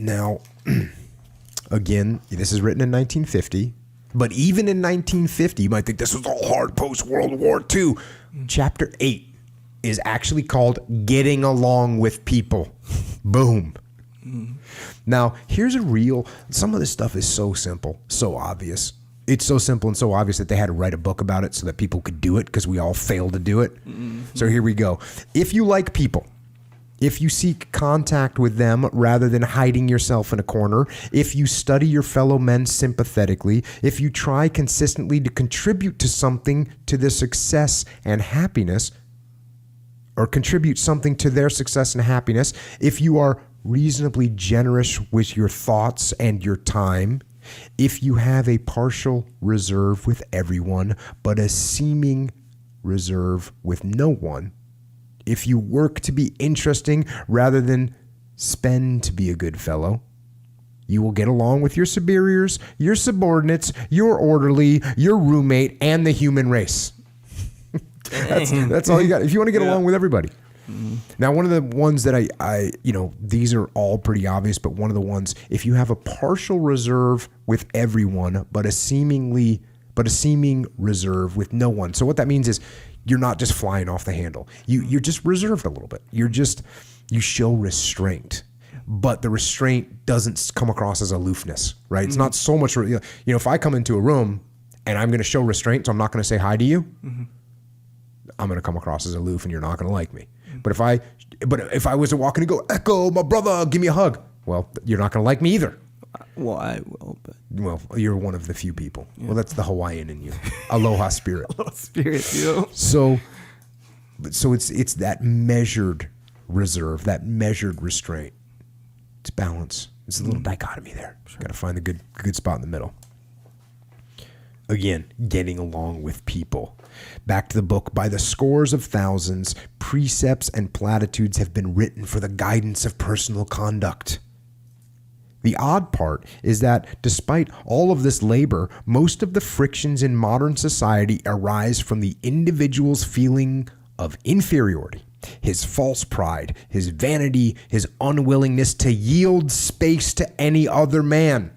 Now, again, this is written in 1950, but even in 1950, you might think this was all hard post-World War II. Chapter 8 is actually called Getting Along with People. Boom. Now, here's some of this stuff is so simple, so obvious. It's so simple and so obvious that they had to write a book about it so that people could do it because we all failed to do it. So here we go. If you like people, if you seek contact with them rather than hiding yourself in a corner, if you study your fellow men sympathetically, if you try consistently to contribute to something to their success and happiness, or contribute something to their success and happiness, if you are reasonably generous with your thoughts and your time, if you have a partial reserve with everyone, but a seeming reserve with no one, if you work to be interesting rather than spend to be a good fellow, you will get along with your superiors, your subordinates, your orderly, your roommate, and the human race. That's all you got. If you want to get along with everybody. Now, one of the ones that I these are all pretty obvious, but one of the ones, if you have a partial reserve with everyone, but a seeming reserve with no one. So what that means is you're not just flying off the handle. You're just reserved a little bit. You show restraint, but the restraint doesn't come across as aloofness, right? It's not so much, if I come into a room and I'm going to show restraint, so I'm not going to say hi to you, I'm going to come across as aloof and you're not going to like me. But if I was to walk in and go, Echo, my brother, give me a hug, well, you're not going to like me either. Well, I will, but... Well, you're one of the few people. Yeah. Well, that's the Hawaiian in you. Aloha spirit. Aloha spirit, you. So it's that measured reserve, that measured restraint. It's balance. It's a little dichotomy there. Sure. Got to find the good spot in the middle. Again, getting along with people. Back to the book. By the scores of thousands, precepts and platitudes have been written for the guidance of personal conduct. The odd part is that despite all of this labor, most of the frictions in modern society arise from the individual's feeling of inferiority, his false pride, his vanity, his unwillingness to yield space to any other man.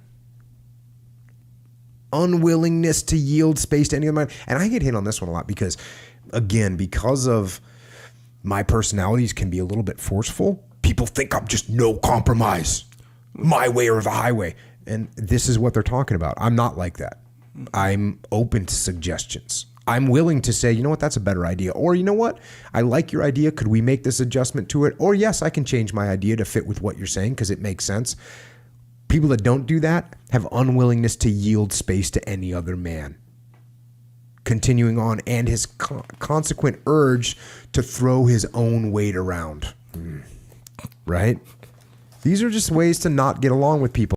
Unwillingness to yield space to any other man. And I get hit on this one a lot because of my personalities can be a little bit forceful, people think I'm just no compromise. My way or the highway. And this is what they're talking about. I'm not like that. I'm open to suggestions. I'm willing to say, you know what, that's a better idea. Or you know what, I like your idea. Could we make this adjustment to it? Or yes, I can change my idea to fit with what you're saying because it makes sense. People that don't do that have unwillingness to yield space to any other man. Continuing on, and his consequent urge to throw his own weight around. Right? These are just ways to not get along with people.